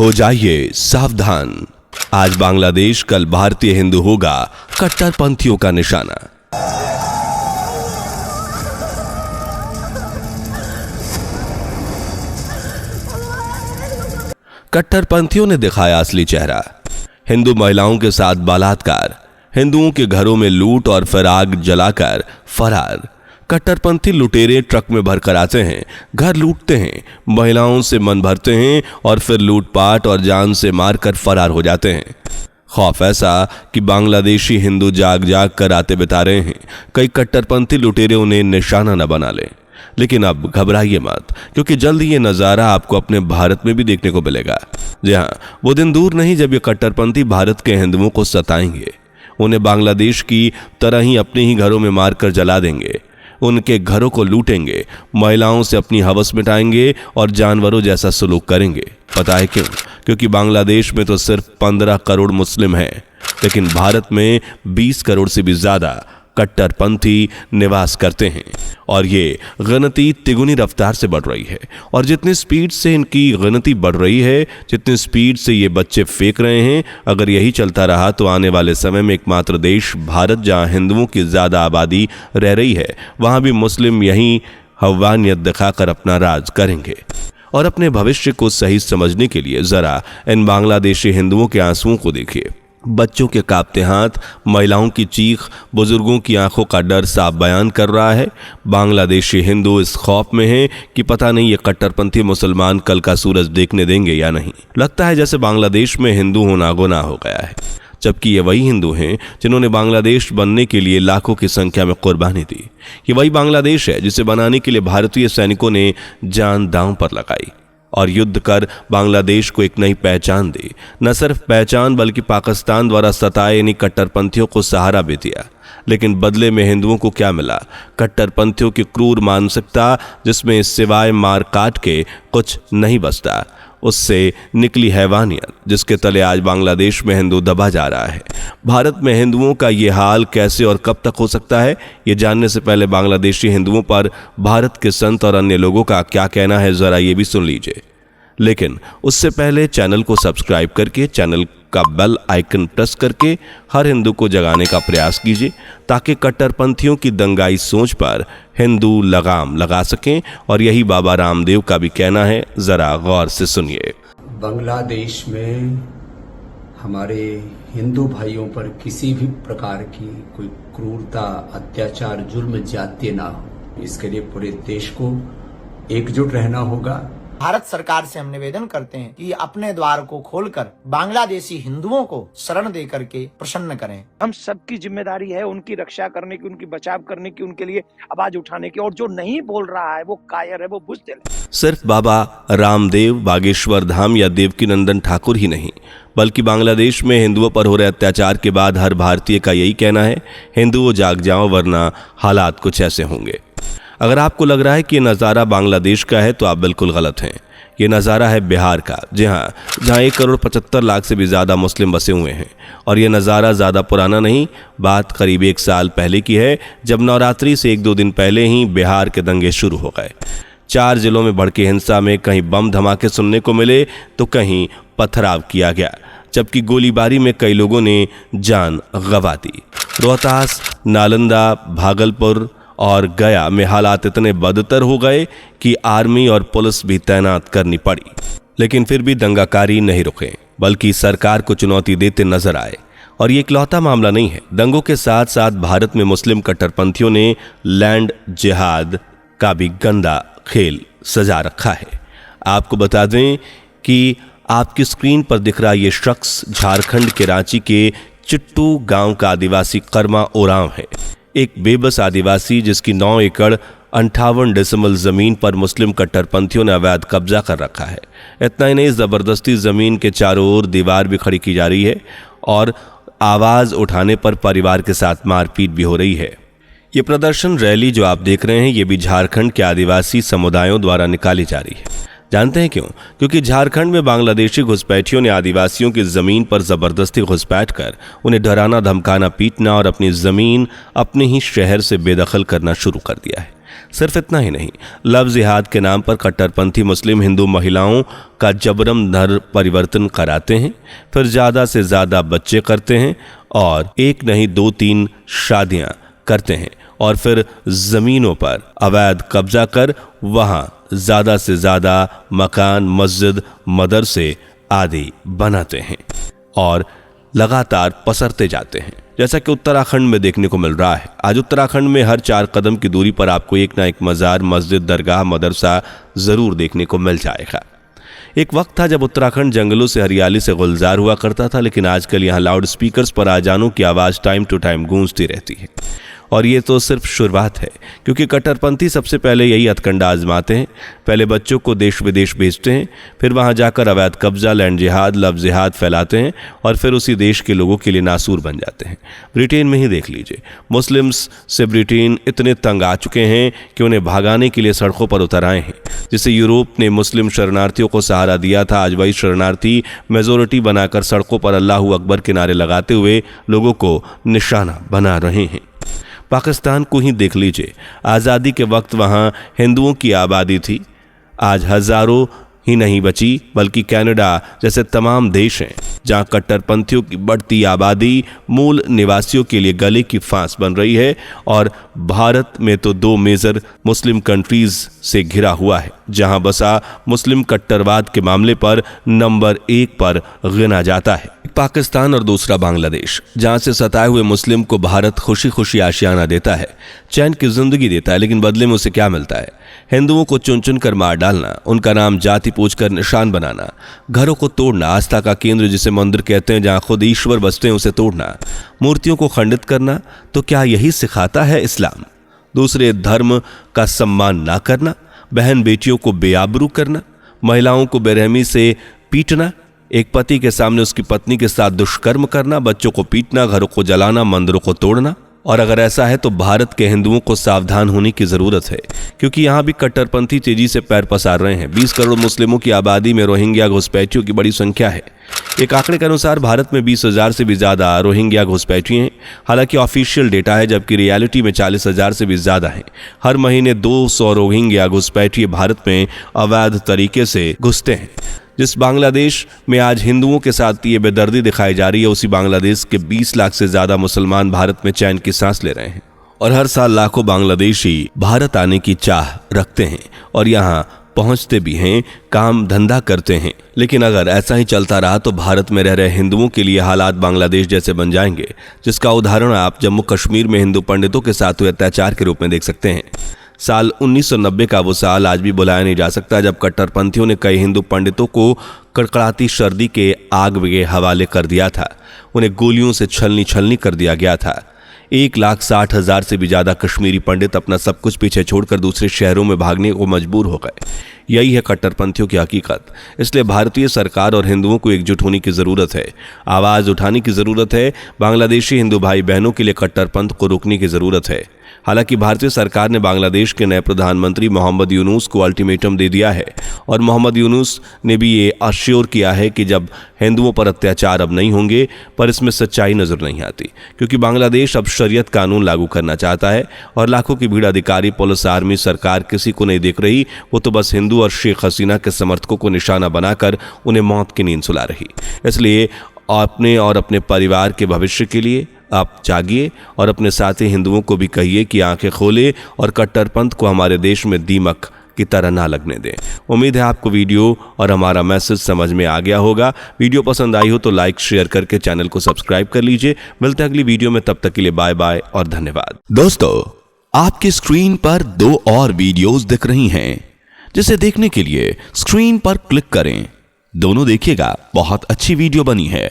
हो जाइए सावधान, आज बांग्लादेश कल भारतीय हिंदू होगा कट्टरपंथियों का निशाना। कट्टरपंथियों ने दिखाया असली चेहरा। हिंदू महिलाओं के साथ बलात्कार, हिंदुओं के घरों में लूट और फिर आग जलाकर फरार। कट्टरपंथी लुटेरे ट्रक में भरकर आते हैं, घर लूटते हैं, महिलाओं से मन भरते हैं और फिर लूटपाट और जान से मारकर फरार हो जाते हैं। खौफ ऐसा कि बांग्लादेशी हिंदू जाग जाग कर रातें बिता रहे हैं, कई कट्टरपंथी लुटेरे उन्हें निशाना न बना लें। लेकिन अब घबराइए मत, क्योंकि जल्द ही ये नजारा आपको अपने भारत में भी देखने को मिलेगा। जी हां, वो दिन दूर नहीं जब ये कट्टरपंथी भारत के हिंदुओं को सताएंगे, उन्हें बांग्लादेश की तरह ही अपने ही घरों में मारकर जला देंगे, उनके घरों को लूटेंगे, महिलाओं से अपनी हवस मिटाएंगे और जानवरों जैसा सलूक करेंगे। पता है क्यों? क्योंकि बांग्लादेश में तो सिर्फ 15 करोड़ मुस्लिम हैं, लेकिन भारत में 20 करोड़ से भी ज्यादा कट्टरपंथी निवास करते हैं और ये गिनती तिगुनी रफ्तार से बढ़ रही है। और जितनी स्पीड से इनकी गिनती बढ़ रही है, जितनी स्पीड से ये बच्चे फेंक रहे हैं, अगर यही चलता रहा तो आने वाले समय में एकमात्र देश भारत, जहां हिंदुओं की ज्यादा आबादी रह रही है, वहां भी मुस्लिम यही हव्वानियत दिखाकर अपना राज करेंगे। और अपने भविष्य को सही समझने के लिए जरा इन बांग्लादेशी हिंदुओं के आंसुओं को देखिए। बच्चों के कांपते हाथ, महिलाओं की चीख, बुजुर्गों की आंखों का डर साफ बयान कर रहा है। बांग्लादेशी हिंदू इस खौफ में हैं कि पता नहीं ये कट्टरपंथी मुसलमान कल का सूरज देखने देंगे या नहीं। लगता है जैसे बांग्लादेश में हिंदू होना गुनाह हो गया है, जबकि ये वही हिंदू हैं जिन्होंने बांग्लादेश बनने के लिए लाखों की संख्या में कुर्बानी दी। ये वही बांग्लादेश है जिसे बनाने के लिए भारतीय सैनिकों ने जान दांव पर लगाई और युद्ध कर बांग्लादेश को एक नई पहचान दी। न सिर्फ पहचान बल्कि पाकिस्तान द्वारा सताए यानी कट्टरपंथियों को सहारा भी दिया। लेकिन बदले में हिंदुओं को क्या मिला? कट्टरपंथियों की क्रूर मानसिकता, जिसमें सिवाय मार काट के कुछ नहीं बचता, उससे निकली हैवानियत, जिसके तले आज बांग्लादेश में हिंदू दबा जा रहा है। भारत में हिंदुओं का ये हाल कैसे और कब तक हो सकता है, ये जानने से पहले बांग्लादेशी हिंदुओं पर भारत के संत और अन्य लोगों का क्या कहना है, जरा ये भी सुन लीजिए। लेकिन उससे पहले चैनल को सब्सक्राइब करके, चैनल का बेल आइकन प्रेस करके हर हिंदू को जगाने का प्रयास कीजिए, ताकि कट्टरपंथियों की दंगाई सोच पर हिंदू लगाम लगा सकें। और यही बाबा रामदेव का भी कहना है, जरा गौर से सुनिए। बांग्लादेश में हमारे हिंदू भाइयों पर किसी भी प्रकार की कोई क्रूरता, अत्याचार, जुल्म, जातीय ना हो, इसके लिए पूरे देश को एकजुट रहना होगा। भारत सरकार से हम निवेदन करते हैं कि अपने द्वार को खोलकर बांग्लादेशी हिंदुओं को शरण दे करके प्रसन्न करें। हम सबकी जिम्मेदारी है उनकी रक्षा करने की, उनकी बचाव करने की, उनके लिए आवाज उठाने की। और जो नहीं बोल रहा है वो कायर है, वो बुज़दिल है। सिर्फ बाबा रामदेव, बागेश्वर धाम या देवकीनंदन ठाकुर ही नहीं, बल्कि बांग्लादेश में हिंदुओं पर हो रहे अत्याचार के बाद हर भारतीय का यही कहना है, हिंदुओं जाग जाओ वरना हालात कुछ ऐसे होंगे। अगर आपको लग रहा है कि ये नज़ारा बांग्लादेश का है तो आप बिल्कुल गलत हैं। ये नज़ारा है बिहार का, जी हाँ, जहाँ 1 करोड़ 75 लाख से भी ज़्यादा मुस्लिम बसे हुए हैं। और ये नज़ारा ज़्यादा पुराना नहीं, बात करीब 1 साल पहले की है, जब नवरात्रि से 1-2 दिन पहले ही बिहार के दंगे शुरू हो गए। 4 जिलों में भड़की हिंसा में कहीं बम धमाके सुनने को मिले तो कहीं पथराव किया गया, जबकि गोलीबारी में कई लोगों ने जान गंवा दी। रोहतास, नालंदा, भागलपुर और गया में हालात इतने बदतर हो गए कि आर्मी और पुलिस भी तैनात करनी पड़ी। लेकिन फिर भी दंगाकारी नहीं रुके, बल्कि सरकार को चुनौती देते नजर आए। और ये इकलौता मामला नहीं है। दंगों के साथ साथ भारत में मुस्लिम कट्टरपंथियों ने लैंड जिहाद का भी गंदा खेल सजा रखा है। आपको बता दें कि आपकी स्क्रीन पर दिख रहा ये शख्स झारखंड के रांची के चिट्टू गांव का आदिवासी कर्मा ओरांव है। एक बेबस आदिवासी जिसकी 9 एकड़ 58 डेसिमल जमीन पर मुस्लिम कट्टरपंथियों ने अवैध कब्जा कर रखा है। इतना ही नहीं, जबरदस्ती जमीन के चारों ओर दीवार भी खड़ी की जा रही है और आवाज उठाने पर परिवार के साथ मारपीट भी हो रही है। ये प्रदर्शन रैली जो आप देख रहे हैं, ये भी झारखंड के आदिवासी समुदायों द्वारा निकाली जा रही है। जानते हैं क्यों? क्योंकि झारखंड में बांग्लादेशी घुसपैठियों ने आदिवासियों की जमीन पर जबरदस्ती घुसपैठ कर उन्हें डराना, धमकाना, पीटना और अपनी जमीन अपने ही शहर से बेदखल करना शुरू कर दिया है। सिर्फ इतना ही नहीं, लव जिहाद के नाम पर कट्टरपंथी मुस्लिम हिंदू महिलाओं का जबरन धर्म परिवर्तन कराते हैं, फिर ज़्यादा से ज़्यादा बच्चे करते हैं और एक नहीं 2-3 शादियां करते हैं और फिर ज़मीनों पर अवैध कब्जा कर वहाँ ज़्यादा से ज़्यादा मकान, मस्जिद, मदरसे आदि बनाते हैं और लगातार पसरते जाते हैं, जैसा कि उत्तराखंड में देखने को मिल रहा है। आज उत्तराखंड में हर 4 कदम की दूरी पर आपको एक ना एक मज़ार, मस्जिद, दरगाह, मदरसा ज़रूर देखने को मिल जाएगा। एक वक्त था जब उत्तराखंड जंगलों से हरियाली से गुलजार हुआ करता था, लेकिन आजकल यहाँ लाउड स्पीकर्स पर आजानों की आवाज़ टाइम टू टाइम गूंजती रहती है। और ये तो सिर्फ शुरुआत है, क्योंकि कट्टरपंथी सबसे पहले यही हथकंडा आजमाते हैं। पहले बच्चों को देश विदेश भेजते हैं, फिर वहाँ जाकर अवैध कब्जा, लैंड जिहाद, लव जिहाद फैलाते हैं और फिर उसी देश के लोगों के लिए नासूर बन जाते हैं। ब्रिटेन में ही देख लीजिए, मुस्लिम्स से ब्रिटेन इतने तंग आ चुके हैं कि उन्हें भागाने के लिए सड़कों पर उतर आए हैं। जिसे यूरोप ने मुस्लिम शरणार्थियों को सहारा दिया था, आज वही शरणार्थी मेजोरिटी बनाकर सड़कों पर अल्लाहू अकबर के नारे लगाते हुए लोगों को निशाना बना रहे हैं। पाकिस्तान को ही देख लीजिए, आज़ादी के वक्त वहाँ हिंदुओं की आबादी थी, आज हज़ारों ही नहीं बची, बल्कि कनाडा जैसे तमाम देश हैं जहाँ कट्टरपंथियों की बढ़ती आबादी मूल निवासियों के लिए गले की फांस बन रही है। और भारत में तो 2 मेजर मुस्लिम कंट्रीज से घिरा हुआ है, जहाँ बसा मुस्लिम कट्टरवाद के मामले पर नंबर 1 पर गिना जाता है। पाकिस्तान और दूसरा बांग्लादेश, जहाँ से सताए हुए मुस्लिम को भारत खुशी खुशी आशियाना देता है, चैन की जिंदगी देता है, लेकिन बदले में उसे क्या मिलता है? हिंदुओं को चुन चुन कर मार डालना, उनका नाम जाति पूछकर निशान बनाना, घरों को तोड़ना, आस्था का केंद्र जिसे मंदिर कहते हैं जहाँ खुद ईश्वर बसते हैं उसे तोड़ना, मूर्तियों को खंडित करना। तो क्या यही सिखाता है इस्लाम? दूसरे धर्म का सम्मान ना करना, बहन बेटियों को बेआबरू करना, महिलाओं को बेरहमी से पीटना, एक पति के सामने उसकी पत्नी के साथ दुष्कर्म करना, बच्चों को पीटना, घरों को जलाना, मंदिरों को तोड़ना। और अगर ऐसा है तो भारत के हिंदुओं को सावधान होने की जरूरत है, क्योंकि यहाँ भी कट्टरपंथी तेजी से पैर पसार रहे हैं। 20 करोड़ मुस्लिमों की आबादी में रोहिंग्या घुसपैठियों की बड़ी संख्या है। एक आंकड़े के अनुसार भारत में 20,000 से भी ज्यादा रोहिंग्या घुसपैठी हैं। हालांकि ऑफिशियल डेटा है, जबकि रियलिटी में 40,000 से भी ज्यादा हैं। हर महीने 200 रोहिंग्या घुसपैठी भारत में अवैध तरीके से घुसते हैं। जिस बांग्लादेश में आज हिंदुओं के साथ ये बेदर्दी दिखाई जा रही है, उसी बांग्लादेश के 20 लाख से ज्यादा मुसलमान भारत में चैन की सांस ले रहे हैं। और हर साल लाखों बांग्लादेशी भारत आने की चाह रखते हैं और यहाँ पहुंचते भी हैं, काम धंधा करते हैं। लेकिन अगर ऐसा ही चलता रहा तो भारत में रह रहे हिंदुओं के लिए हालात बांग्लादेश जैसे बन जाएंगे, जिसका उदाहरण आप जम्मू कश्मीर में हिंदू पंडितों के साथ हुए अत्याचार के रूप में देख सकते हैं। साल 1990 का वो साल आज भी बुलाया नहीं जा सकता जब कट्टरपंथियों ने कई हिंदू पंडितों को कड़कड़ाती सर्दी के आग के हवाले कर दिया था। उन्हें गोलियों से छलनी कर दिया गया था। 1,60,000 से भी ज्यादा कश्मीरी पंडित अपना सब कुछ पीछे छोड़कर दूसरे शहरों में भागने को मजबूर हो गए। यही है कट्टरपंथियों की हकीकत। इसलिए भारतीय सरकार और हिंदुओं को एकजुट होने की जरूरत है, आवाज उठाने की जरूरत है। बांग्लादेशी हिंदू भाई बहनों के लिए कट्टरपंथ को रोकने की जरूरत है। हालांकि भारतीय सरकार ने बांग्लादेश के नए प्रधानमंत्री मोहम्मद यूनुस को अल्टीमेटम दे दिया है और मोहम्मद यूनुस ने भी ये अश्योर किया है कि जब हिंदुओं पर अत्याचार अब नहीं होंगे, पर इसमें सच्चाई नजर नहीं आती, क्योंकि बांग्लादेश अब शरीयत कानून लागू करना चाहता है और लाखों की भीड़, अधिकारी, पुलिस, आर्मी, सरकार किसी को नहीं देख रही। वो तो बस हिंदू और शेख हसीना के समर्थकों को निशाना बनाकर उन्हें मौत की नींद सुला रही। इसलिए अपने और अपने परिवार के भविष्य के लिए आप जागिए और अपने साथी हिंदुओं को भी कहिए कि आंखें खोले और कट्टरपंथ को हमारे देश में दीमक की तरह ना लगने दें। उम्मीद है आपको वीडियो और हमारा मैसेज समझ में आ गया होगा। वीडियो पसंद आई हो तो लाइक शेयर करके चैनल को सब्सक्राइब कर लीजिए। मिलते हैं अगली वीडियो में, तब तक के लिए बाय बाय और धन्यवाद। दोस्तों, आपकी स्क्रीन पर 2 और वीडियोस दिख रही हैं, जिसे देखने के लिए स्क्रीन पर क्लिक करें। दोनों देखिएगा, बहुत अच्छी वीडियो बनी है।